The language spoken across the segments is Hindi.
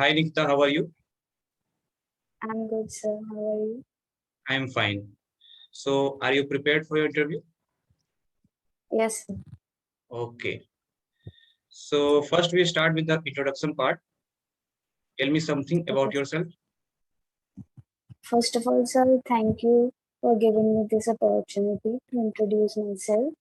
Hi Nikita, how are you? I'm good, sir. How are you? I am fine. So, are you prepared for your interview? Yes, sir. Okay. So, first we start with the introduction part. Tell me something Okay. about yourself. First of all, sir, thank you for giving me this opportunity to introduce myself.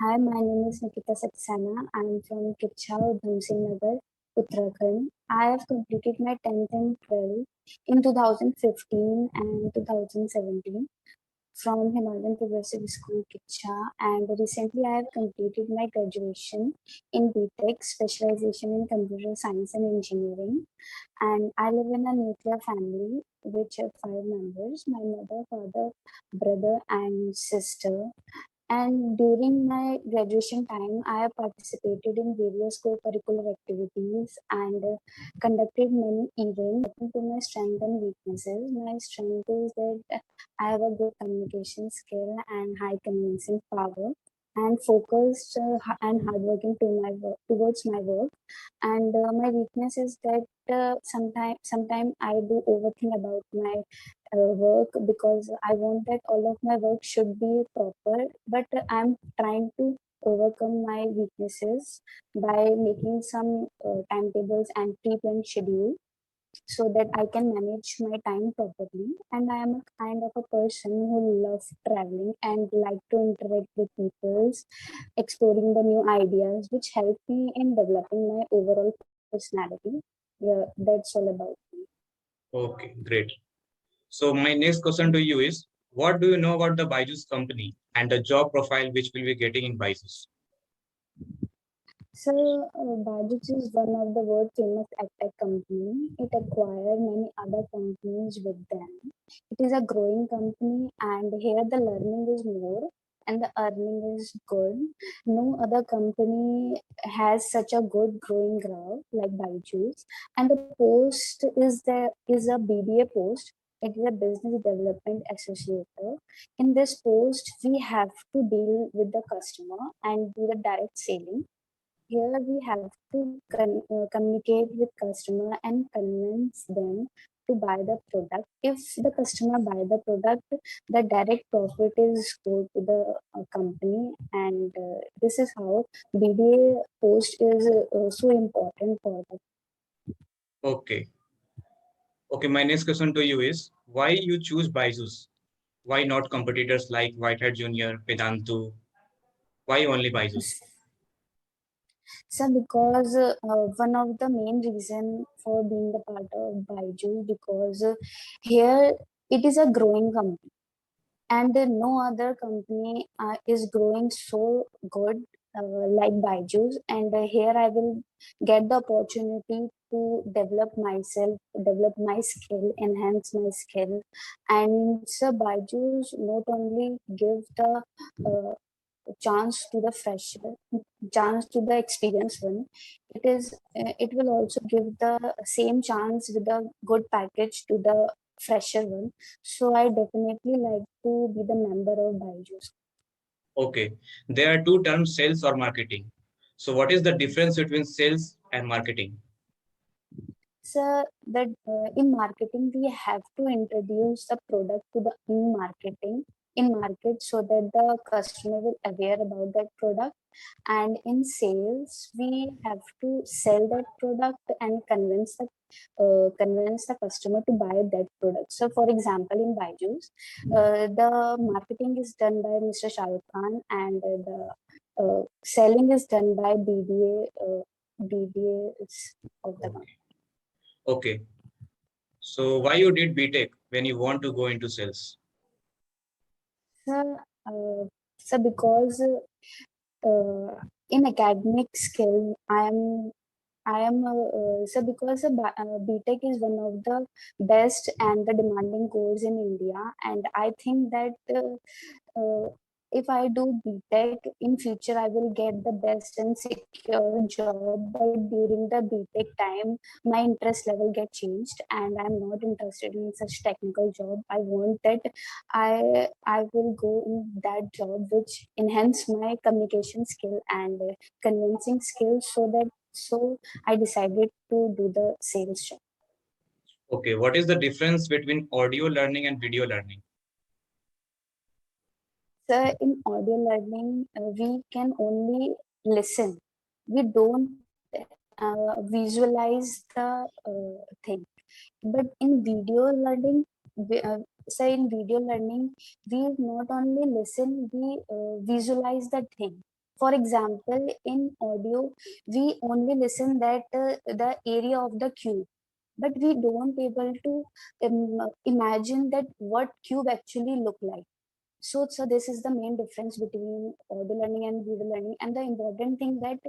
Hi, my name is Nikita Saxena. I'm from Kicha, Udham Singh Nagar, Uttarakhand. I have completed my 10th and 12th in 2015 and 2017 from Himalayan Progressive School, Kicha, and recently I have completed my graduation in BTech, specialization in computer science and engineering. And I live in a nuclear family which have 5 members: my mother, father, brother, and sister. And during my graduation time, I have participated in various co-curricular activities and conducted many events. To my strengths and weaknesses, my strength is that I have a good communication skill and high convincing power, and focused and hardworking to my work, towards my work. And my weakness is that sometimes I do overthink about my work because I want that all of my work should be proper, but I'm trying to overcome my weaknesses by making some timetables and pre-planned schedule so that I can manage my time properly. And I am a kind of a person who loves traveling and like to interact with people, exploring the new ideas, which help me in developing my overall personality. Yeah, that's all about me. Okay, great. So, my next question to you is, what do you know about the Byju's company and the job profile which will be getting in Byju's? So, Bajaj is one of the world famous tech company. It acquired many other companies with them. It is a growing company, and here the learning is more and the earning is good. No other company has such a good growing graph like Byju's. And the post is a BDA post. It is a business development associate. In this post, we have to deal with the customer and do the direct selling. Here we have to communicate with customer and convince them to buy the product. If the customer buy the product, the direct profit is go to the company, and this is how BDA post is so important for the. Okay. Okay, my next question to you is, why you choose Byju's? Why not competitors like Whitehead Junior, Vedantu? Why only Byju's? So because one of the main reason for being the part of Baiju, because here it is a growing company, and no other company is growing so good like Byju's. And here I will get the opportunity to develop myself, develop my skill, enhance my skill. And so Byju's not only give the chance to the fresher, chance to the experienced one. It will also give the same chance with a good package to the fresher one. So I definitely like to be the member of Byju's. Okay. There are two terms, sales or marketing. So, what is the difference between sales and marketing? So that in marketing we have to introduce the product to the in market so that the customer will aware about that product. And in sales we have to sell that product and convince the customer to buy that product. So for example, in Byju's, the marketing is done by Mr. Shah Rukh Khan, and the selling is done by BDA. BDA is of the company. Okay. Okay. So, why you did BTech when you want to go into sales? So, because in academic skill, I am so because BTech is one of the best and the demanding course in India, and I think that if I do BTech in future, I will get the best and secure job. But during the BTech time, my interest level get changed, and I'm not interested in such technical job. I want that I will go in that job which enhance my communication skill and convincing skills. So I decided to do the sales job. Okay, what is the difference between audio learning and video learning? So in audio learning, we can only listen. We don't visualize the thing. But in video learning, say in video learning, we not only listen, we visualize the thing. For example, in audio, we only listen that the area of the cube, but we don't able to imagine that what cube actually look like. So this is the main difference between audio learning and video learning. And the important thing that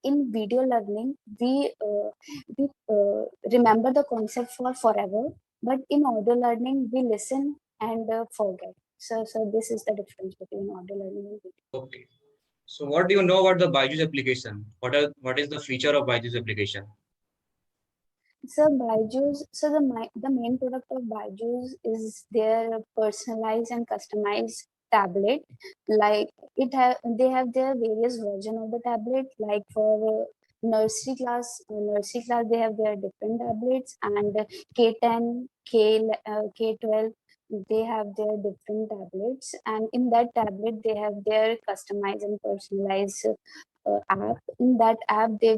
in video learning, we remember the concept for forever, but in audio learning, we listen and forget. So this is the difference between audio learning and video. Okay. So what do you know about the Byju's application? What is the feature of Byju's application? So Byju's, the main product of Byju's is their personalized and customized tablet. Like they have their various version of the tablet. Like for nursery class they have their different tablets, and K10, K12 they have their different tablets, and in that tablet they have their customized and personalized app. In that app they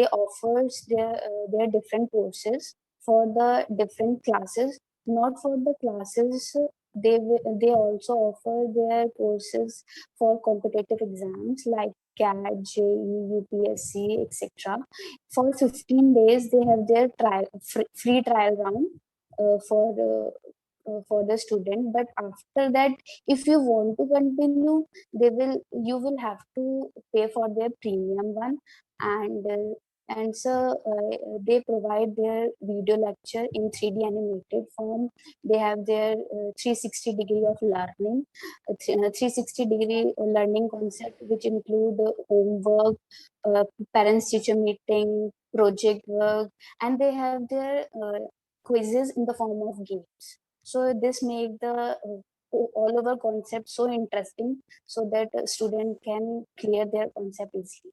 offers their different courses for the different classes. Not for the classes, they also offer their courses for competitive exams like CAT, JEE, UPSC, etc. For 15 days they have their free trial round for the student. But after that, if you want to continue, you will have to pay for their premium one. And they provide their video lecture in 3D animated form. They have their 360-degree of learning, 360-degree learning concept, which include homework, parents teacher meeting, project work, and they have their quizzes in the form of games. So this make the all over concept so interesting, so that a student can clear their concept easily.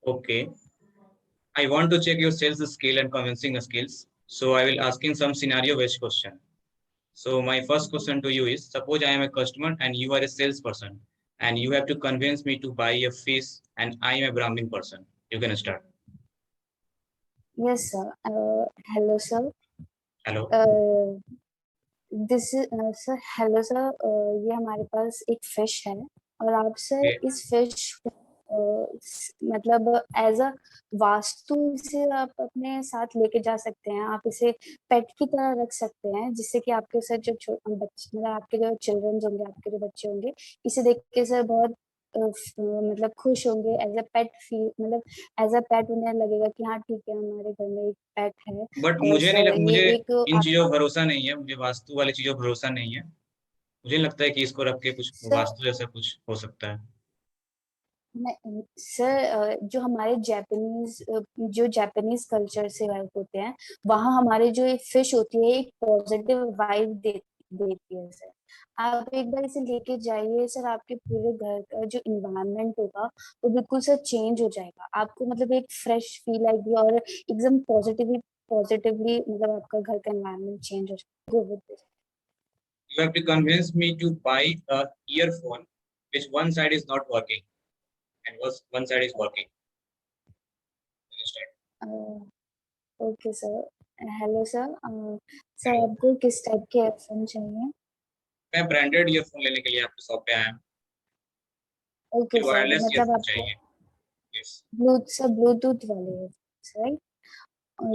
Okay. I want to check your sales skill and convincing skills. So I will asking some scenario-based question. So my first question to you is, suppose I am a customer and you are a salesperson, and you have to convince me to buy a fish, and I am a Brahmin person. You can start. Yes, sir. Hello, sir. Hello. Uh, this sir hello sir, ये हमारे पास एक फिश है, और आप सर Okay. इस फिश मतलब एज अ वास्तु से आप अपने साथ लेके जा सकते हैं। आप इसे पेट की तरह रख सकते हैं, जिससे कि आपके सर जो बच्चे, मतलब आपके जो चिल्ड्रन होंगे, आपके जो बच्चे होंगे, इसे देख के सर बहुत मतलब खुश होंगे। एज अ पेट फील, मतलब एज अ पेट उन्हें लगेगा कि हाँ ठीक है, हमारे घर में एक पेट है। बट और मुझे नहीं सर ये मुझे एक इन चीजों आपका पर भरोसा नहीं है, मुझे वास्तु वाली चीजों पर भरोसा नहीं है। मुझे लगता है कि इसको रख के कुछ सर वास्तु जैसा कुछ हो सकता है। सर जो हमारे जो जापानीज कल्चर से वर्क होते हैं, वहाँ हमारे जो एक फिश होती है, एक पॉजिटिव वाइब देती है सर। आप एक बार इसे लेके जाइए सर, आपके पूरे घर का जो इन्वायरमेंट होगा वो बिल्कुल सर चेंज हो जाएगा। आपको मतलब एक फ्रेश फील आएगी, और एकदम पॉजिटिवली मतलब आपका घर का इन्वायरमेंट चेंज हो जाएगा। You have to convince me to buy a earphone which one side is not working and one side is working. Understand? Okay sir. Hello sir. Sir Hello. आपको किस टाइप के हेडफोन चाहिए? मैं ब्रांडेड ईयरफोन लेने के लिए आपके शॉप पे आया हूँ। ओके मुझे सर, वायरलेस मतलब ईयरफोन आपको चाहिए। यस। ब्लूटूथ वाले right?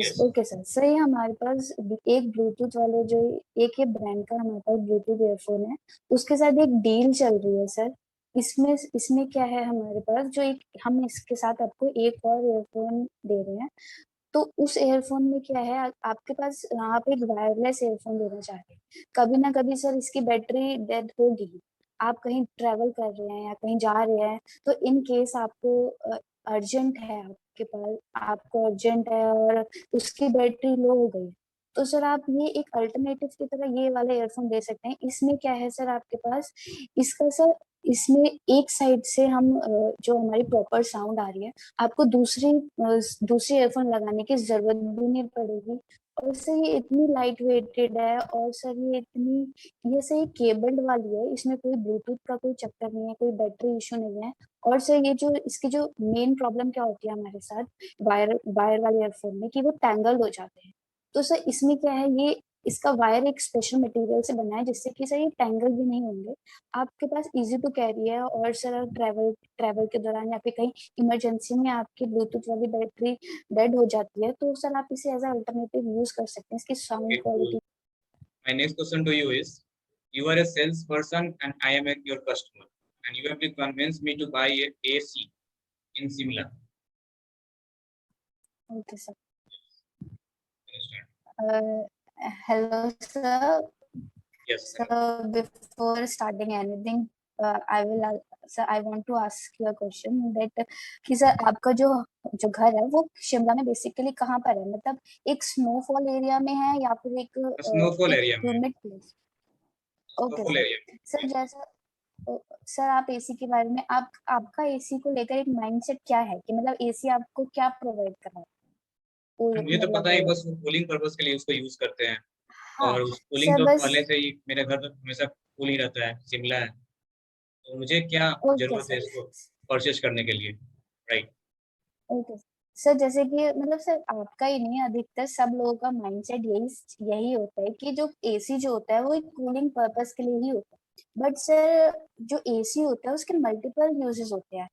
Yes. Okay sir. Sir ये हमारे पास एक ब्लूटूथ वाले जो एक ये ब्रांड का हमारे पास ब्लूटूथ ईयरफोन है, उसके साथ एक डील चल रही है सर। इसमें इसमें क्या है हमारे पास, जो एक हम इसके साथ आपको एक और ईयरफोन दे रहे हैं। तो उस ईयरफोन में क्या है, आपके पास आप एक वायरलेस ईयरफोन लेना चाहते हैं। कभी ना कभी सर इसकी बैटरी डेड होगी, आप कहीं ट्रेवल कर रहे हैं या कहीं जा रहे हैं, तो इन केस आपको अर्जेंट है, आपके पास आपको अर्जेंट है और उसकी बैटरी लो हो गई, तो सर आप ये एक अल्टरनेटिव की तरह ये वाला ईयरफोन दे सकते हैं। इसमें क्या है सर आपके पास, इसका सर इसमें एक साइड से हम जो हमारी प्रॉपर साउंड आ रही है, आपको दूसरी ईयरफोन लगाने की जरूरत भी नहीं पड़ेगी। और सर ये इतनी लाइट वेटेड है, और सर ये सर ये केबल्ड वाली है, इसमें कोई ब्लूटूथ का कोई चक्कर नहीं है, कोई बैटरी इशू नहीं है। और सर ये जो इसकी जो मेन प्रॉब्लम क्या होती है हमारे साथ वायर वायर वाले ईयरफोन में, कि वो टैंगल हो जाते हैं। तो सर इसमें क्या है, ये इसका वायर एक स्पेशल मटेरियल से बना है जिससे कि सर ये टैंगल भी नहीं होंगे, आपके पास इजी टू कैरी है। और सर ट्रैवल ट्रैवल के दौरान या फिर कहीं इमरजेंसी में आपकी ब्लूटूथ वाली बैटरी डेड हो जाती है, तो सर आप इसे एज अल्टरनेटिव यूज कर सकते हैं। इसकी sound Okay, cool. Quality. My next question to you is, you are a salesperson and I am your customer, and you have to convince me to buy a AC in Simla. Okay sir. Understand? Hello sir. Yes. Sir before starting anything, I will sir I want to ask you a question that, कि सर आपका जो जो घर है वो शिमला में बेसिकली कहाँ पर है, मतलब एक स्नोफॉल एरिया में है या फिर स्नोफॉल एक एरिया में, humid place? Okay snowfall sir. Area में। सर जैसा ओ, सर आप एसी के बारे में, आप आपका एसी को लेकर एक माइंडसेट क्या है, कि मतलब एसी आपको क्या प्रोवाइड कर रहा है? मुझे तो पता है, मतलब बस कूलिंग पर्पस के लिए उसको यूज करते हैं, हाँ और उस कूलिंग सर तो बस। पहले से ही मेरे घर पे हमेशा कूल ही रहता है, शिमला है, तो मुझे क्या ओके जरूरत है सर। इसको परचेज करने के लिए, राइट? ओके सर, जैसे कि मतलब सर आपका ही नहीं, अधिकतर सब लोगों का माइंडसेट यही यही होता है कि जो एसी जो होता है वो एक कूलिंग पर्पस के लिए ही होता है। बट सर जो एसी होता है उसके मल्टीपल यूजेस होते हैं।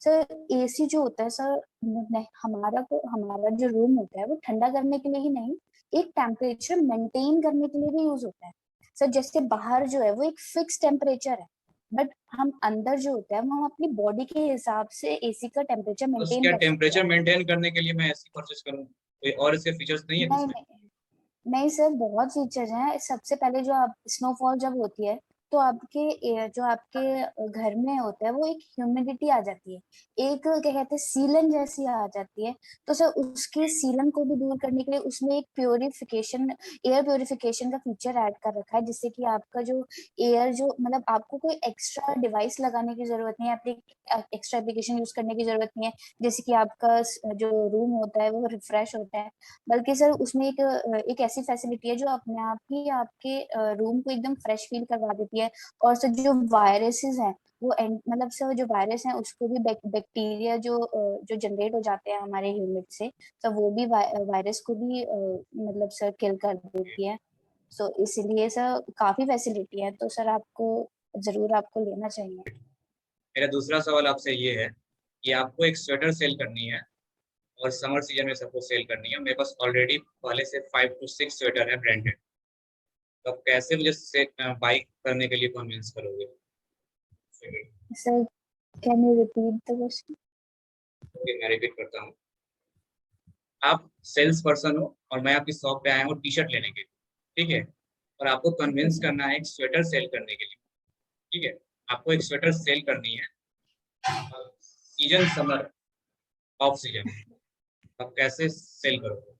सर एसी जो होता है सर, नहीं हमारा जो रूम होता है वो ठंडा करने के लिए ही नहीं, एक टेम्परेचर मेंटेन करने के लिए भी यूज होता है। सर जैसे बाहर जो है वो एक फिक्स टेम्परेचर है, बट हम अंदर जो होता है वो हम अपनी बॉडी के हिसाब से एसी का टेम्परेचर बस मेंटेन क्या कर सकते टेम्परेचर हैं। मेंटेन करने के लिए मैं एसी परचेज करूँ? कोई और इसके फीचर्स नहीं है नहीं इसमें? नहीं नहीं सर, बहुत फीचर्स हैं। सबसे पहले जो आप स्नोफॉल जब होती है तो जो आपके घर में होता है वो एक ह्यूमिडिटी आ जाती है, एक क्या कहते हैं सीलन जैसी आ जाती है। तो सर उसके सीलन को भी दूर करने के लिए उसमें एक प्योरिफिकेशन एयर प्योरिफिकेशन का फीचर ऐड कर रखा है, जिससे कि आपका जो एयर जो मतलब आपको कोई एक्स्ट्रा डिवाइस लगाने की जरूरत नहीं है, अपनी एक्स्ट्रा एप्लीकेशन यूज करने की जरूरत नहीं है, जैसे कि आपका जो रूम होता है वो रिफ्रेश होता है। बल्कि सर उसमें एक ऐसी फैसिलिटी है जो अपने आप ही आपके रूम को एकदम फ्रेश फील करवा देती है। और सर जो वायरसेस हैं वो मतलब सर जो वायरस हैं उसको भी बैक्टीरिया जो जनरेट हो जाते हैं हमारे ह्यूमिड से, तो वो भी वायरस को भी मतलब सर किल कर देती है। सो इसलिए सर काफी फैसिलिटी है, तो सर आपको जरूर आपको लेना चाहिए। मेरा दूसरा सवाल आपसे ये है कि आपको एक स्वेटर सेल करनी है, और समर सीजन में सबको सेल करनी है। मेरे पास ऑलरेडी पहले से 5 to 6 स्वेटर है ब्रांडेड, तो आप कैसे मुझे से बाई करने के लिए कन्विंस करोगे? Sir can you repeat the question? Okay, मैं रिपीट करता हूँ। आप सेल्स पर्सन हो और मैं आपकी शॉप पे आया हूँ टी शर्ट लेने के लिए, ठीक है? और आपको ओके कन्विंस सर। करना है एक स्वेटर सेल करने के लिए, ठीक है? आपको एक स्वेटर सेल करनी है, सीजन समर, ऑफ सीजन, आप कैसे सेल करोगे?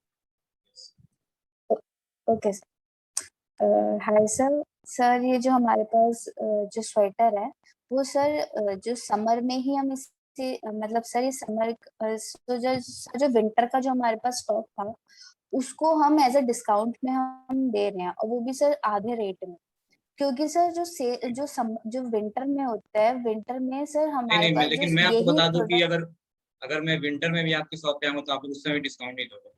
Okay hi sir. सर ये जो हमारे पास जो स्वेटर है वो सर जो समर में ही हम इसे मतलब सर ये समर जो विंटर का जो हमारे पास स्टॉक था उसको हम एज अ डिस्काउंट में हम दे रहे हैं, और वो भी सर आधे रेट में। क्योंकि सर जो विंटर में होता है, विंटर में सर नहीं हमारे नहीं, मैं पास जो लेकिन मैं आपको यही बता दूं कि प्रोडक्ट। अगर अगर मैं विंटर में भी आपकी शॉप पे आऊँ तो आप उस समय डिस्काउंट नहीं दोगे?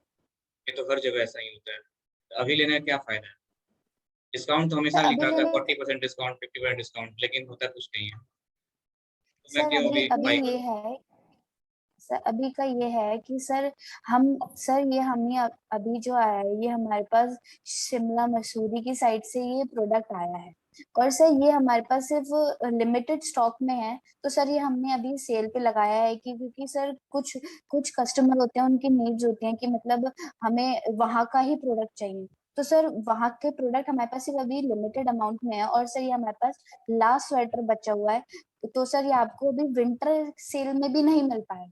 ये तो हर जगह ऐसा ही होता है, तो अभी लेने का क्या फायदा है? डिस्काउंट तो हमेशा सर अभी लिखा रहता है, लेने 40% डिस्काउंट, 50% डिस्काउंट, लेकिन होता कुछ नहीं है, तो मैं सर क्यों अभी अभी अभी बाई ये करूँ? है सर, अभी का ये है कि सर हम सर ये हमने अभी जो आया है ये हमारे पास शिमला मसूरी की साइड से ये प्रोडक्ट आया है, और सर ये हमारे पास सिर्फ लिमिटेड स्टॉक में है। तो सर ये हमने अभी सेल पे लगाया है कि क्योंकि सर कुछ कुछ कस्टमर होते हैं उनकी नीड्स होती हैं कि मतलब हमें वहां का ही प्रोडक्ट चाहिए। तो सर वहां के प्रोडक्ट हमारे पास सिर्फ अभी लिमिटेड अमाउंट में है, और सर ये हमारे पास लास्ट स्वेटर बचा हुआ है। तो सर ये आपको अभी विंटर सेल में भी नहीं मिल पाएगा।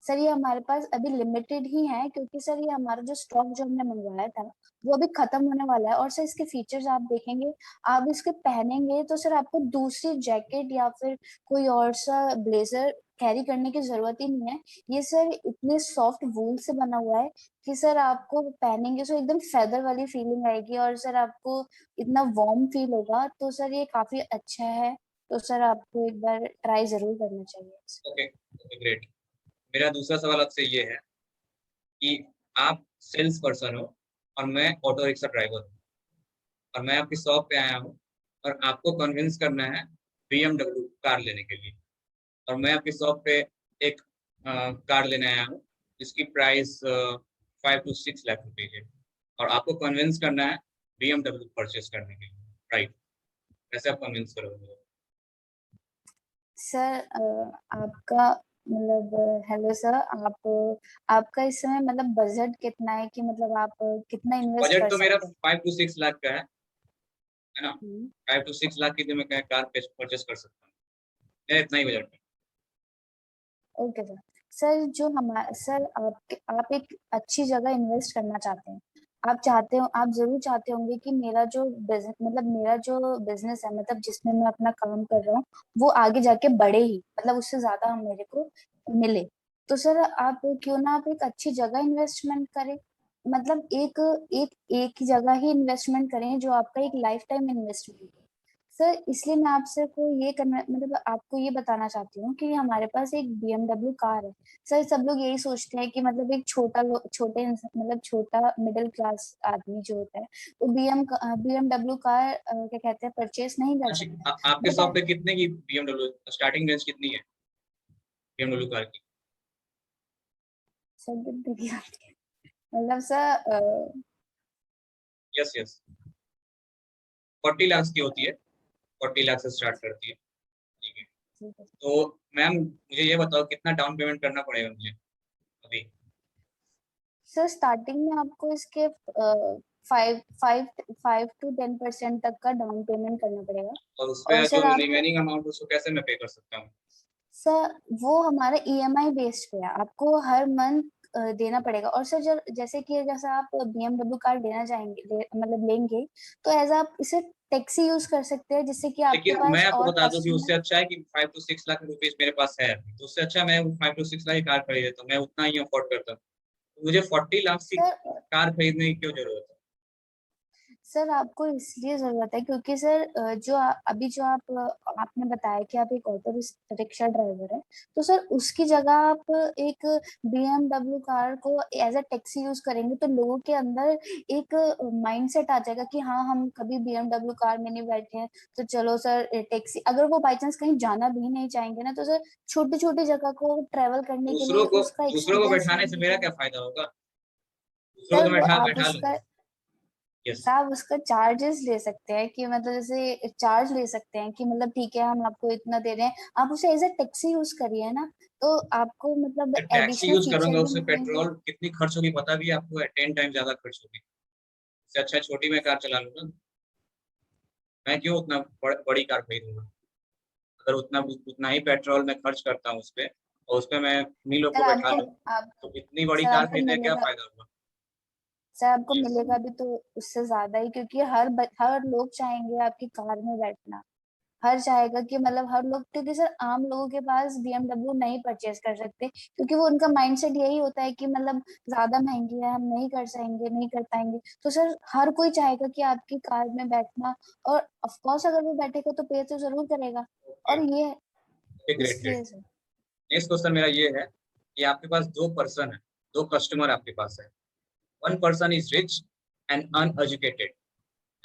सर ये हमारे पास अभी लिमिटेड ही है, क्योंकि सर ये हमारा जो स्टॉक जो हमने मंगवाया था वो अभी खत्म होने वाला है। और सर इसके फीचर्स आप देखेंगे, आप इसके पहनेंगे तो सर आपको दूसरी जैकेट या फिर कोई और सा ब्लेजर कैरी करने की जरूरत ही नहीं है। ये सर इतने सॉफ्ट वूल से बना हुआ है कि सर आपको पहनेंगे तो एकदम फेदर वाली फीलिंग आएगी, और सर आपको इतना वार्म फील होगा। तो सर ये काफी अच्छा है, तो सर आपको एक बार ट्राई जरूर करना चाहिए। Okay, great. मेरा दूसरा सवाल आपसे ये है कि आप सेल्स पर्सन हो और मैं ऑटो रिक्शा ड्राइवर हूँ, और मैं आपकी शॉप पे आया हूँ और आपको कन्विंस करना है BMW कार लेने के लिए। और मैं आपकी शॉप पे एक कार लेने आया हूँ जिसकी प्राइस 5 to 6 लाख रुपीज है, और आपको कन्विंस करना है BMW परचेस करने के लिए, राइट? कैसे आप कन्विंस करोगे मुझे? सर आपका मतलब हेलो सर, आप आपका इस समय मतलब बजट कितना है, कि मतलब आप कितना इन्वेस्ट बजट कर तो मेरा सकते हैं? 5 to 6 लाख का है ना? हम्म, 5 to 6 लाख की तो मैं कार परचेस कर सकता हूँ, मेरा इतना ही बजट है। Okay sir. सर जो हमारा सर आप एक अच्छी जगह इन्वेस्ट करना चाहते हैं। आप चाहते हो, आप जरूर चाहते होंगे कि मेरा जो बिजनेस मतलब मेरा जो बिजनेस है, मतलब जिसमें मैं अपना काम कर रहा हूँ, वो आगे जाके बढ़े ही, मतलब उससे ज्यादा मेरे को मिले। तो सर आप क्यों ना आप एक अच्छी जगह इन्वेस्टमेंट करें, मतलब एक ही जगह ही इन्वेस्टमेंट करें जो आपका एक लाइफ टाइम इन्वेस्टमेंट है। सर इसलिए मैं आपसे को ये करना मतलब आपको ये बताना चाहती हूँ कि हमारे पास एक BMW कार है। सर सब लोग यही सोचते हैं कि मतलब एक मतलब छोटा मिडिल क्लास आदमी जो होता है वो BMW कार क्या कहते हैं परचेस नहीं कर सकता है। आपके शॉप बट पे कितने की BMW स्टार्टिंग रेंज कितनी है BMW कार की? सर मतलब सर यस यस, 40 लाख की होती है, 40 लाख से स्टार्ट करती है। ठीक है, ठीक है। तो मैम मुझे ये बताओ कितना डाउन पेमेंट करना पड़ेगा मुझे अभी? सर स्टार्टिंग में आपको इसके 5 to 10% तक का डाउन पेमेंट करना पड़ेगा। और उस और पे जो सर आप रिमेनिंग अमाउंट उसको कैसे मैं पे कर सकता हूँ? सर वो हमारा EMI बेस्ड पे है, आपको हर मंथ देना पड़ेगा। और सर जब जैसे कि जैसे आप BMW कार लेना चाहेंगे मतलब लेंगे, तो एज आप इसे टैक्सी यूज कर सकते हैं, जिससे कि आपके लेकिन मैं पास आपको और बता दूं कि उससे कस्टमर। अच्छा है कि 5 to 6 लाख रुपीज मेरे पास है अभी, तो उससे अच्छा मैं 5 to 6 लाख की कार खरीद लेता हूँ, मैं उतना ही अफोर्ड करता हूँ। तो मुझे 40 लाख की सर कार खरीदने की क्यों जरूरत है? सर आपको इसलिए जरूरत है क्योंकि सर अभी जो आपने बताया कि आप एक ऑटो रिक्शा ड्राइवर है, तो सर उसकी जगह आप एक BMW कार को एज अ टैक्सी यूज करेंगे, तो लोगों के अंदर एक माइंडसेट आ जाएगा कि हाँ हम कभी BMW कार में नहीं बैठे हैं, तो चलो सर टैक्सी। अगर वो बाई चांस कहीं जाना भी नहीं चाहेंगे ना, तो सर छोटी छोटी जगह को ट्रेवल करने के लिए उसका दूसरों को एक्सपीरियंस बैठाने से लेने के मेरा लिए क्या फायदा होगा? दूसरों को सर तो वो आप बैठा उसका लूंगा। यस। आप उसका चार्जेस ले सकते हैं, कि मतलब जैसे चार्ज ले सकते हैं कि मतलब ठीक है हम आपको इतना दे रहे हैं, आप उसे एज अ टैक्सी यूज करिए ना, तो आपको मतलब टैक्सी एडिशनल यूज फीचर करूंगा, भी उससे मिलेंगे। पेट्रोल कितनी खर्च होगी पता भी है आपको? 10 टाइम ज्यादा खर्च होगी। इससे अच्छा छोटी में कार चला लूंगा। मैं क्यों उतना बड़ी कार खरीदूंगा? अगर उतना ही पेट्रोल मैं खर्च करता हूँ उस पे, और उस पे मैं उन्हीं लोग सर को बैठा आपको लूँ, आप तो इतनी बड़ी सर कार आपको खरीदने का क्या मिलेगा फायदा होगा? सर आपको यस। मिलेगा भी तो उससे ज्यादा ही, क्योंकि हर लोग चाहेंगे आपकी कार में बैठना। हर चाहेगा कि मतलब हर लोग, क्योंकि सर आम लोगों के पास BMW नहीं परचेज कर सकते, क्योंकि वो उनका माइंडसेट यही होता है कि मतलब ज्यादा महंगी है, हम नहीं कर सकेंगे, नहीं कर पाएंगे। तो सर हर कोई चाहेगा कि आपकी कार में बैठना, और ऑफ कोर्स अगर वो बैठेगा तो पे तो जरूर करेगा। ओके, और ये ग्रेट ग्रेट। इसलिए सर नेक्स्ट क्वेश्चन मेरा ये है कि आपके पास दो पर्सन है, दो कस्टमर आपके पास है। One person is rich and uneducated,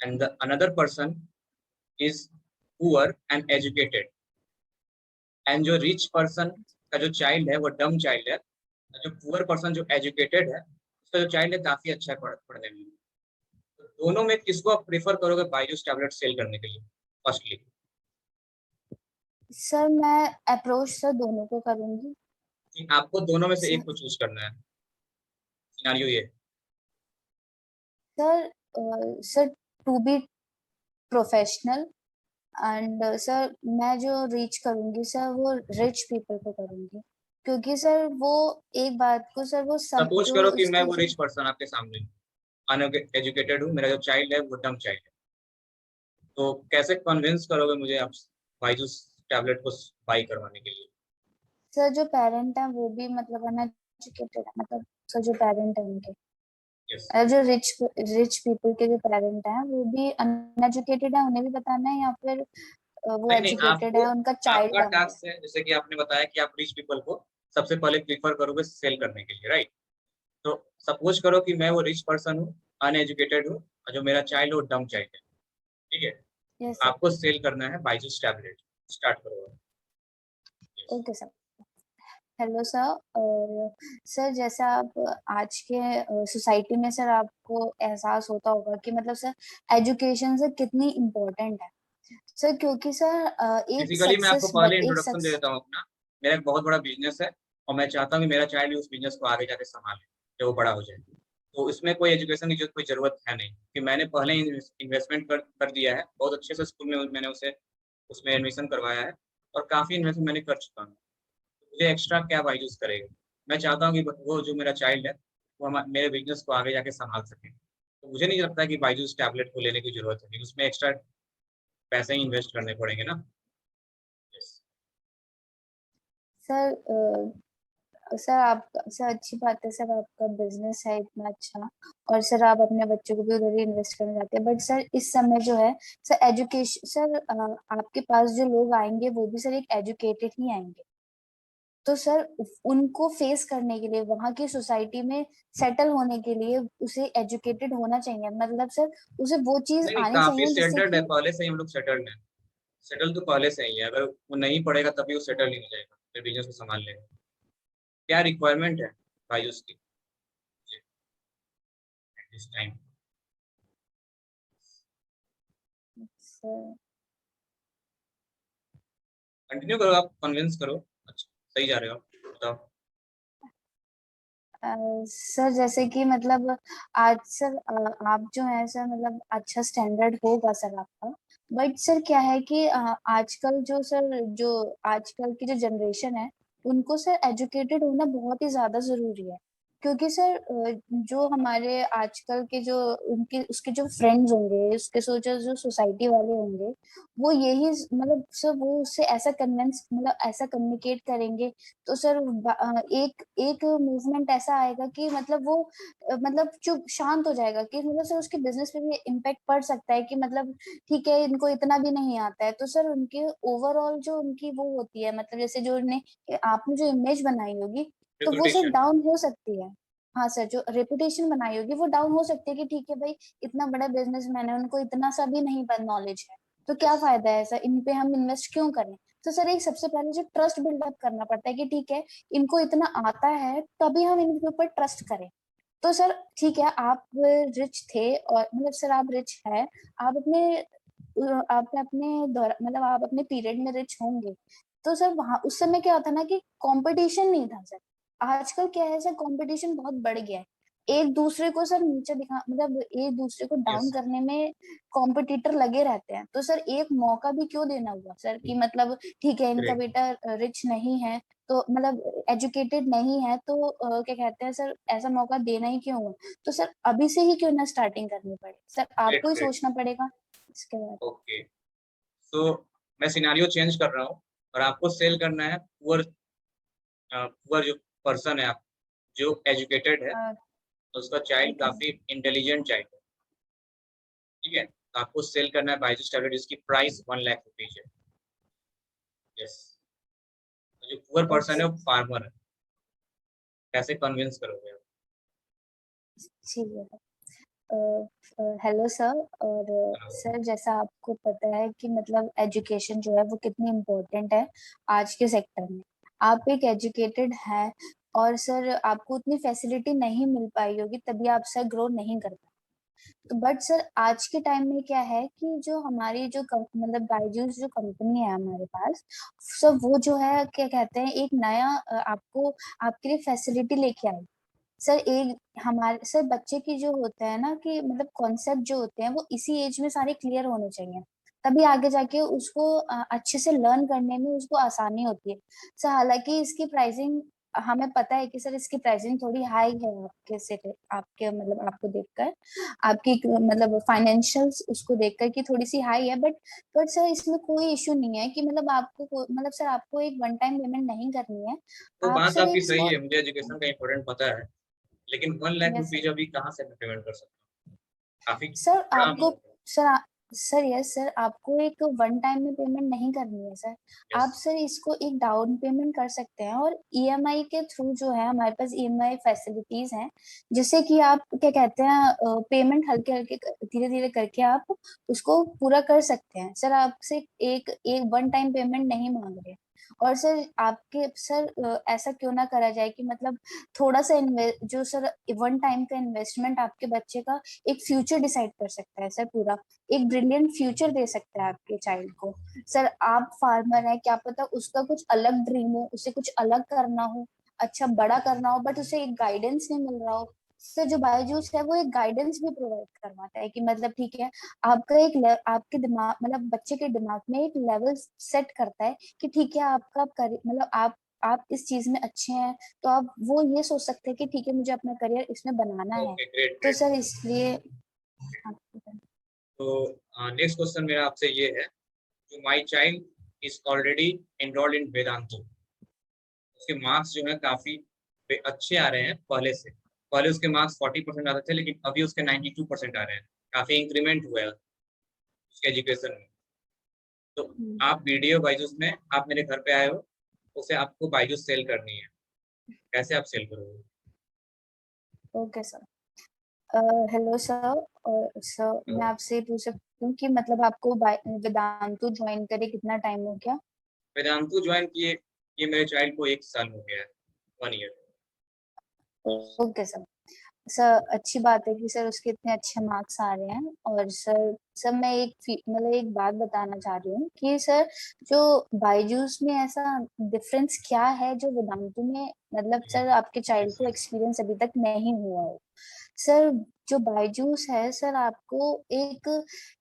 and the another person is poor and educated. And जो रिच पर्सन का जो चाइल्ड है वो डम चाइल्ड है, और जो पुअर पर्सन जो एजुकेटेड है उसका जो चाइल्ड है काफी अच्छा है पढ़ने में। तो दोनों में किसको आप प्रेफर करोगे बायजूस टैबलेट सेल करने के लिए? फर्स्टली, सर मैं अप्रोच सर दोनों को करूंगी। आपको दोनों में से एक सर को चूज करना है। सिनारियो ये है। Sir sir to be professional, and sir मैं जो रीच करूंगी सर वो रिच पीपल को करूंगी। क्योंकि सर वो एक बात को सर वो सब सपोज जो करो कि मैं उसके वो जो रिच पर्सन आपके सामने अनएजुकेटेड हूँ, मेरा जो चाइल्ड है वो डम चाइल्ड है, तो कैसे कन्विंस करोगे मुझे आप बायजूस टैबलेट को बाई करवाने के लिए? सर जो पेरेंट है वो भी मतलब अनएजुकेटेड है, मतलब सर जो पेरेंट है उनके यस। जो रिच रिच पीपल के जो पेरेंट हैं वो भी अनएजुकेटेड है, उन्हें भी बताना है, या फिर वो नहीं नहीं, एजुकेटेड आपको है उनका चाइल्ड आपका डाउन है। टास्क है, जैसे कि आपने बताया कि आप रिच पीपल को सबसे पहले प्रीफर करोगे सेल करने के लिए, राइट? तो सपोज करो कि मैं वो रिच पर्सन हूँ, अनएजुकेटेड हूँ, और जो मेरा चाइल्ड है वो डम चाइल्ड है, ठीक है? Yes sir. आपको सेल करना है बायजूस टैबलेट, स्टार्ट करो। Yes. Okay sir. Hello sir. और सर जैसा आप आज के सोसाइटी में सर आपको एहसास होता होगा कि मतलब सर एजुकेशन से कितनी इम्पोर्टेंट है सर, क्योंकि सर एक बेसिकली मैं आपको सक्सेस पहले एक इंट्रोडक्शन दे सक्स देता हूँ अपना। मेरा एक बहुत बड़ा बिजनेस है, और मैं चाहता हूँ कि मेरा चाइल्ड उस बिजनेस को आगे जाके संभाले जब वो बड़ा हो जाए। तो इसमें कोई एजुकेशन की जो कोई जरूरत है नहीं, कि मैंने पहले ही इन्वेस्टमेंट कर दिया है, बहुत अच्छे से स्कूल में मैंने उसे उसमें एडमिशन करवाया है, और काफी इन्वेस्टमेंट मैंने कर चुका हूँ। मुझे एक्स्ट्रा क्या बायजूस करेगा? मैं चाहता हूँ कि वो जो मेरा चाइल्ड है वो मेरे बिजनेस को आगे जाके संभाल सके, तो मुझे नहीं लगता कि बायजूस टैबलेट को लेने की जरूरत है, उसमें एक्स्ट्रा पैसे ही इन्वेस्ट करने पड़ेंगे ना। Yes. सर सर आप सर अच्छी बात है सर, आपका बिजनेस है इतना अच्छा, और सर आप अपने बच्चों को भी उधर ही इन्वेस्ट करना चाहते हैं, बट सर इस समय जो है सर एजुकेशन सर आपके पास जो लोग आएंगे वो भी सर एक एजुकेटेड ही आएंगे, तो सर उनको फेस करने के लिए वहां की सोसाइटी में सेटल होने के लिए उसे एजुकेटेड होना चाहिए, मतलब सर उसे वो चीज नहीं नहीं, आनी काफी चाहिए जिससे सेटल्ड है, कि पहले से ही हम लोग सेटल्ड हैं। सेटल तो पहले से ही है, अगर वो नहीं पढ़ेगा तभी वो सेटल नहीं हो जाएगा, फिर बिजनेस को संभाल लेगा। क्या रिक्वायरमेंट है भाई उसकी दिस टाइम? सर कंटिन्यू करो, आप कन्विंस करो। अच्छा, सही जा रहे हो आप, बताओ। सर जैसे कि मतलब आज सर आप जो है सर मतलब अच्छा स्टैंडर्ड होगा सर आपका, बट सर क्या है कि आजकल जो सर जो आजकल की जो जनरेशन है उनको सर एजुकेटेड होना बहुत ही ज्यादा जरूरी है, क्योंकि सर जो हमारे आजकल के जो उनके उसके जो फ्रेंड्स होंगे, उसके जो सोसाइटी वाले होंगे, वो यही मतलब सर वो उससे ऐसा कन्वेंस मतलब ऐसा कम्युनिकेट करेंगे, तो सर एक एक मूवमेंट ऐसा आएगा कि मतलब वो मतलब चुप शांत हो जाएगा, कि मतलब सर उसके बिजनेस पे भी इम्पैक्ट पड़ सकता है कि मतलब ठीक है इनको इतना भी नहीं आता है, तो सर उनके ओवरऑल जो उनकी वो होती है मतलब जैसे जो उन्हें आपने जो इमेज बनाई होगी तो वो सर रेपुटेशन। डाउन हो सकती है। हाँ सर, जो रेपुटेशन बनाई होगी वो डाउन हो सकती है कि ठीक है भाई इतना बड़ा बिजनेसमैन है, उनको इतना सा भी नहीं नॉलेज है, तो क्या यस। फायदा है सर इन पे हम इन्वेस्ट क्यों करें। तो सर एक सबसे पहले जो ट्रस्ट बिल्डअप करना पड़ता है कि ठीक है इनको इतना आता है तभी हम इनके ऊपर ट्रस्ट करें। तो सर ठीक है आप रिच थे और मतलब सर आप रिच है, आप अपने आप अपने मतलब आप अपने पीरियड में रिच होंगे, तो सर वहां उस समय क्या होता ना कि कंपटीशन नहीं था सर। आजकल क्या है सर, कंपटीशन बहुत बढ़ गया है, एक दूसरे को सर नीचे दिखा मतलब एक दूसरे को डाउन यस। करने में कॉम्पिटिटर लगे रहते हैं, तो सर एक मौका भी क्यों देना हुआ सर कि मतलब ठीक है इनका ग्रेट। बेटा रिच नहीं है तो मतलब एजुकेटेड नहीं है, तो क्या कहते हैं सर ऐसा मौका देना ही क्यों हुआ। तो सर अभी से ही क्यों ना स्टार्टिंग करनी पड़े, सर आपको ग्रेट ही ग्रेट। सोचना पड़ेगा इसके बारे ओके, सो मैं सिनारियो चेंज कर रहा हूँ, और आपको सेल करना है पुअर, पुअर जो पर्सन है, आप जो एजुकेटेड है, में। उसका चाइल्ड ओके। काफी इंटेलिजेंट चाइल्ड है, ठीक है? तो आपको सेल करना है बायजूस टैबलेट, जिसकी प्राइस 1 लाख रुपीज है। यस। जो पुअर पर्सन है ओके वो फार्मर है, कैसे कन्विंस करोगे आप? ठीक है। Hello sir. और सर जैसा आपको पता है कि मतलब एजुकेशन जो है वो कितनी इम्पोर्टेंट है आज के सेक्टर में, आप एक एजुकेटेड हैं और सर आपको उतनी फैसिलिटी नहीं मिल पाई होगी तभी आप सर ग्रो नहीं कर पाए, तो बट सर आज के टाइम में क्या है कि जो हमारी जो मतलब बायजूस जो कंपनी है हमारे पास, सर वो जो है क्या कहते हैं एक नया आपको आपके लिए फैसिलिटी लेके आई सर। एक हमारे सर बच्चे की जो होता है ना कि मतलब कॉन्सेप्ट जो होते हैं वो इसी एज में सारे क्लियर होने चाहिए, तभी आगे जाके उसको अच्छे से लर्न करने में उसको आसानी होती है। सर हालांकि इसकी प्राइसिंग हमें पता है कि सर इसकी प्राइसिंग थोड़ी हाई है आपके से, आपके मतलब आपको देखकर, आपकी मतलब फाइनेंशियल्स उसको देखकर कि थोड़ी सी हाई है, बट सर इसमें कोई इशू नहीं है कि मतलब आपको मतलब सर आपको एक वन टाइम पेमेंट नहीं करनी है। तो आप बात सर आपकी एक सही स्मॉल, है, मुझे एजुकेशन का इम्पोर्टेंट पता है, लेकिन 1 लाख यस रुपीज अभी कहाँ से मैं पेमेंट कर सकता हूँ? काफी सर बड़ा आपको, अमाउंट है। सर सर यस सर आपको एक वन टाइम में पेमेंट नहीं करनी है सर। यस। आप सर इसको एक डाउन पेमेंट कर सकते हैं और ईएमआई के थ्रू जो है हमारे पास ईएमआई फैसिलिटीज हैं, जिससे कि आप क्या कहते हैं पेमेंट हल्के हल्के धीरे धीरे करके आप उसको पूरा कर सकते हैं। सर आपसे एक एक वन टाइम पेमेंट नहीं मांग रहे। और सर आपके सर ऐसा क्यों ना करा जाए कि मतलब थोड़ा सा जो सर वन टाइम का इन्वेस्टमेंट आपके बच्चे का एक फ्यूचर डिसाइड कर सकता है सर, पूरा एक ब्रिलियंट फ्यूचर दे सकता है आपके चाइल्ड को। सर आप फार्मर है, क्या पता उसका कुछ अलग ड्रीम हो, उसे कुछ अलग करना हो, अच्छा बड़ा करना हो, बट उसे एक गाइडेंस नहीं मिल रहा हो। सर जो बायजूस है वो एक गाइडेंस भी प्रोवाइड करवाता है कि मतलब ठीक है, आपका एक आपके दिमाग मतलब बच्चे के दिमाग में एक लेवल सेट करता है कि ठीक है आपका मतलब आप इस चीज में अच्छे हैं, तो आप वो ये सोच सकते हैं कि ठीक है मुझे अपना करियर इसमें बनाना है। ओके, ग्रेट तो ग्रेट। सर इसलिए तो नेक्स्ट क्वेश्चन मेरा आपसे ये है, जो my child is already enrolled in Vedantu, उसके मार्क्स जो है काफी अच्छे आ रहे हैं पहले से। पहले उसके मार्क्स 40% आते थे, लेकिन अभी उसके 92% आ रहे हैं। काफी इंक्रीमेंट हुआ है उसके एजुकेशन में। तो आप वीडियो बायजूस में, आप मेरे घर पे आए हो, उसे आपको बायजूस सेल करनी है, कैसे आप सेल करोगे? Okay sir. हेलो सर, और सर मैं आपसे ये पूछ सकती हूँ कि मतलब आपको वेदांतु ज्वाइन करे कितना टाइम हो गया? वेदांतु ज्वाइन किए ये मेरे चाइल्ड को 1 साल हो गया है, 1 ईयर। Okay sir. सर अच्छी बात है कि सर उसके इतने अच्छे मार्क्स आ रहे हैं। और सर सर मैं एक मतलब एक बात बताना चाह रही हूँ कि सर जो बायजूस में ऐसा डिफरेंस क्या है जो वेदांतु में मतलब सर आपके चाइल्ड को एक्सपीरियंस अभी तक नहीं हुआ हो। सर जो बायजूस है सर आपको एक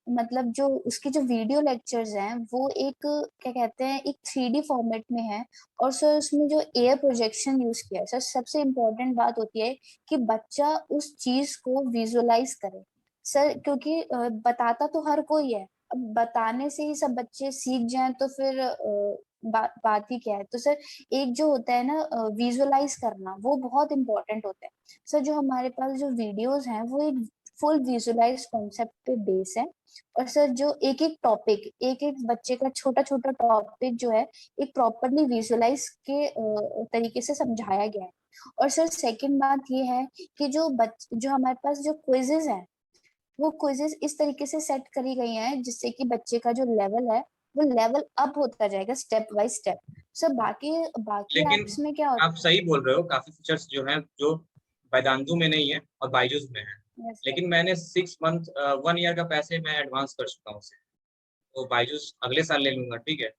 मतलब जो उसके जो वीडियो लेक्चर्स हैं वो एक क्या कहते हैं एक 3D फॉर्मेट में है। और सर उसमें जो एयर प्रोजेक्शन यूज किया है सर, सबसे इम्पोर्टेंट बात होती है कि बच्चा उस चीज को विजुअलाइज करे सर, क्योंकि बताता तो हर कोई है, अब बताने से ही सब बच्चे सीख जाएं तो फिर बात ही क्या है। तो सर एक जो होता है ना विजुअलाइज करना, वो बहुत इंपॉर्टेंट होता है। सर जो हमारे पास जो वीडियोस हैं वो एक फुल विजुअलाइज कॉन्सेप्ट पे बेस है। और सर जो एक एक टॉपिक, एक एक बच्चे का छोटा छोटा टॉपिक जो है एक प्रॉपरली विजुअलाइज के तरीके से समझाया गया है। और सर सेकंड बात ये है कि जो हमारे पास जो क्विजेज है वो क्विजेस इस तरीके से सेट करी गई हैं जिससे कि बच्चे का जो लेवल है वो लेवल अप होता जाएगा स्टेप बाय स्टेप। सर बाकी बाकी लेकिन एप्स में क्या आप होता सही बोल रहे हो, काफी फीचर्स जो हैं जो वेदांतु में नहीं है और बायजूस में है। है? सर लेकिन मैंने 6 मंथ 1 ईयर का पैसे मैं एडवांस कर चुका हूँ उसे। तो बायजूस अगले साल ले लूंगा, ठीक है?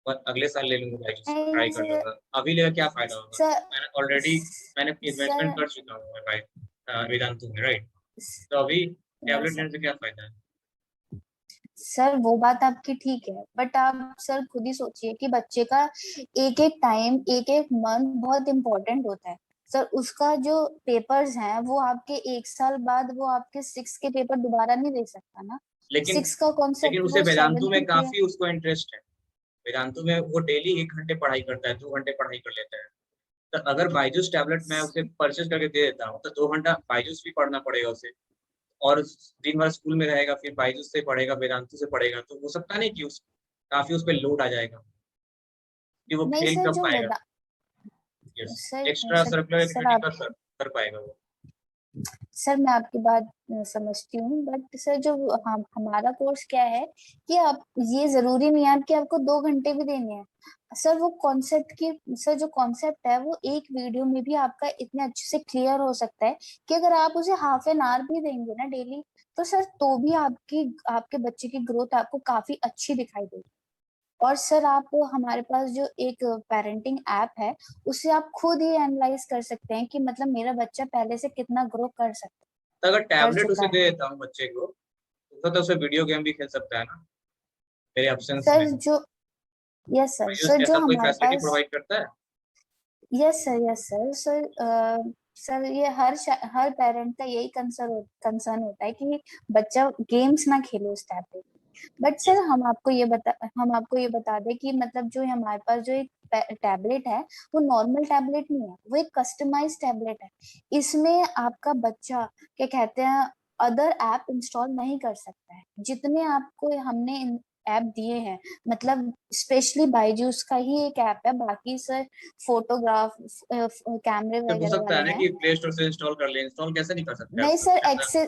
पर अगले साल ले लूंगा बायजूस, ट्राई नहीं कर सर, लूंगा। अभी लेकर क्या फायदा होगा? सर मैंने ऑलरेडी मैंने इन्वेस्टमेंट सर कर चुका हूँ मैं वेदांतु में, राइट? तो अभी टैबलेट सर लेने से क्या फायदा है? सर वो बात आपकी ठीक है, बट आप सर खुद ही सोचिए कि बच्चे का एक एक टाइम एक एक मंथ बहुत इंपॉर्टेंट होता है। सर उसका जो पेपर्स हैं वो आपके एक साल बाद वो आपके सिक्स के पेपर दोबारा नहीं दे सकता ना। लेकिन सिक्स का लेकिन कॉन्सेप्ट उसे वो वेदांतु सेवेंथ में में क्लियर। काफी उसको इंटरेस्ट है। वेदांतु में वो डेली 1 घंटे पढ़ाई करता है, 2 घंटे पढ़ाई कर लेता है। तो अगर बायजूस टैबलेट मैं उसे परचेज करके दे देता हूँ, तो 2 घंटा बायजूस भी पढ़ना पड़ेगा उसे, और दिन भर स्कूल में रहेगा, फिर बायजूस से पढ़ेगा, वेदांतु से पढ़ेगा, तो हो सकता नहीं कि काफी उस पर लोड आ जाएगा कि वो नहीं खेल सर कब जो पाएगा। Veda yes. Sir extra sir circular sir activity आप कर पाएगा वो। सर मैं आपकी बात समझती हूँ, बट सर जो हमारा कोर्स क्या है कि आप ये जरूरी नहीं है कि आपको 2 घंटे भी देने हैं। सर वो कॉन्सेप्ट की सर जो कॉन्सेप्ट है वो एक वीडियो में भी आपका इतने अच्छे से क्लियर हो सकता है कि अगर आप उसे हाफ एन आवर भी देंगे ना डेली, तो सर तो भी आपकी आपके बच्चे की ग्रोथ आपको काफी अच्छी दिखाई देगी। और सर आप हमारे पास जो एक पेरेंटिंग ऐप है उससे आप खुद ही एनालाइज कर सकते हैं कि मतलब मेरा बच्चा पहले से कितना ग्रो कर तो अगर कर टैबलेट चुका उसे दे है। देता हूँ बच्चे को, तो तो उसे वीडियो गेम भी खेल सकता है ना मेरे ऑप्शंस सर में। जो यस सर बायजूस सर जो ऐसा कोई हमारे फैसिलिटी पास प्रोवाइड करता है? यस सर सर सर ये हर पेरेंट का यही कंसर्न होता है कि बच्चा गेम्स ना खेले उस टैबलेट। बट सर हम आपको ये बता दें कि मतलब जो हमारे पास जो एक टैबलेट है वो नॉर्मल टैबलेट नहीं है, वो एक कस्टमाइज टैबलेट है। इसमें आपका बच्चा क्या कहते हैं अदर ऐप इंस्टॉल नहीं कर सकता है। जितने आपको हमने ऐप दिए हैं, मतलब स्पेशली बायजूस का ही एक ऐप है, बाकी सर फोटोग्राफ कैमरे फिर हो वगैरह सकता है वाले ना हैं। कि प्ले स्टोर से इंस्टॉल कर ले, इंस्टॉल कैसे नहीं कर सकता है नहीं उसमें सर, कुछ ऐसा?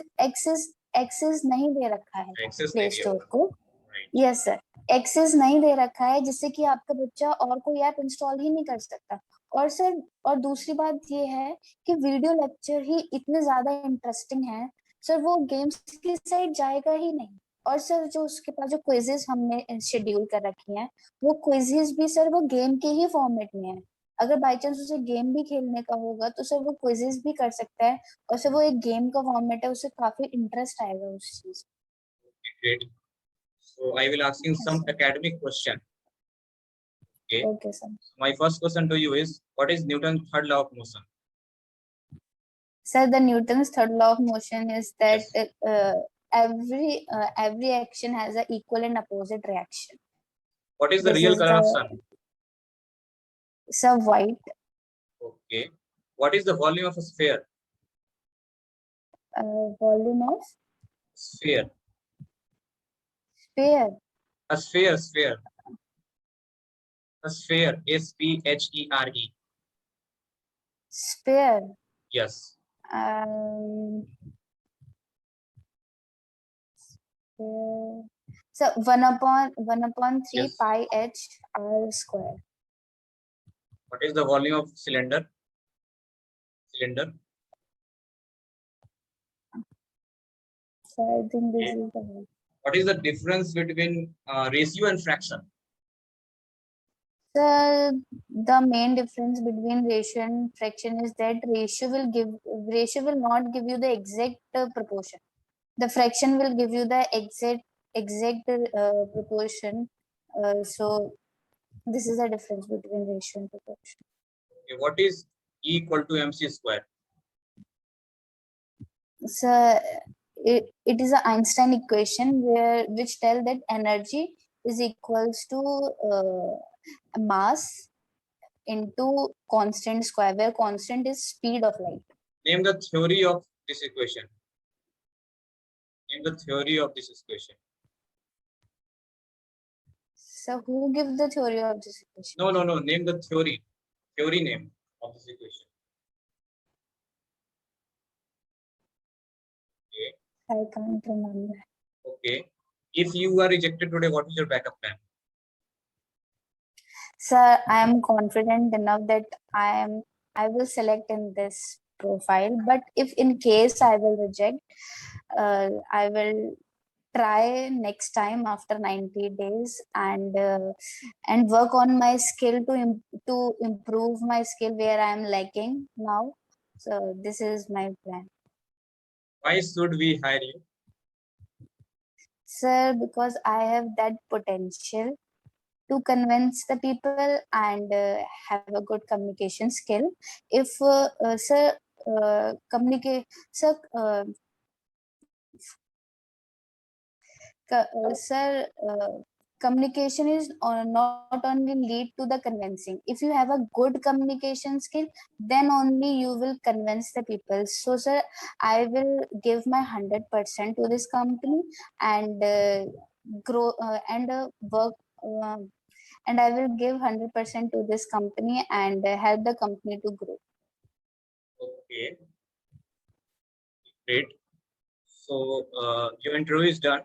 एक्सेस नहीं दे रखा है एक्सेस नहीं प्ले दिया स्टोर होगा। को। राइट। यस सर, एक्सेस नहीं दे रखा है जिससे कि आपका बच्चा और कोई ऐप इंस्टॉल ही नहीं कर सकता। और सर और दूसरी बात ये है कि वीडियो लेक्चर ही इतने ज्यादा इंटरेस्टिंग है सर, वो गेम्स की साइड जाएगा ही नहीं। और सर जो उसके पास जो क्विजेस हमने शेड्यूल कर रखी हैं, वो क्विजेस भी सर वो गेम के ही फॉर्मेट में है। अगर बाई चांस उसे गेम भी खेलने का होगा तो सर वो क्विजेस भी कर सकता है, और सर वो एक गेम का फॉर्मेट है, उसे काफी इंटरेस्ट आएगा उस चीज। Great. So I will asking some academic question. Okay. Okay sir. My first question to you is, what is Newton's third law of motion? Sir, the Newton's third law of motion is that Yes. every action has an equal and opposite reaction. What is the This real is color of sun? sir white. Okay. What is the volume of a sphere? Volume of Sphere. sphere. A sphere. Sphere. A sphere. S-P-H-E-R-E. Sphere. Yes. Um, sphere. So 1/3 Yes. pi h r square. What is the volume of cylinder? Cylinder. So I think this Okay. is the one. What is the difference between ratio and fraction? So the main difference between ratio and fraction is that ratio will not give you the exact proportion. The fraction will give you the exact proportion. So this is the difference between ratio and proportion. Okay. What is E equal to mc square? So it is an Einstein equation which tell that energy is equals to mass into constant square, where constant is speed of light. Name the theory of this equation. Name the theory of this equation. So who gives the theory of this equation? No. Name the theory. Theory name of this equation. Okay. I can't remember. Okay. If you are rejected today, what is your backup plan? Sir, I am confident enough that I will select in this profile. But if in case I will reject, I will try next time after 90 days and work on my skill to improve my skill where I am lacking now. So this is my plan. Why should we hire you? Sir, because I have that potential to convince the people and have a good communication skill. If sir communicate sir sir communication is not only lead to the convincing. If you have a good communication skill, then only you will convince the people. So sir, I will give my 100% to this company and grow and work and I will give 100% to this company and help the company to grow. Okay. Great. So your interview is done.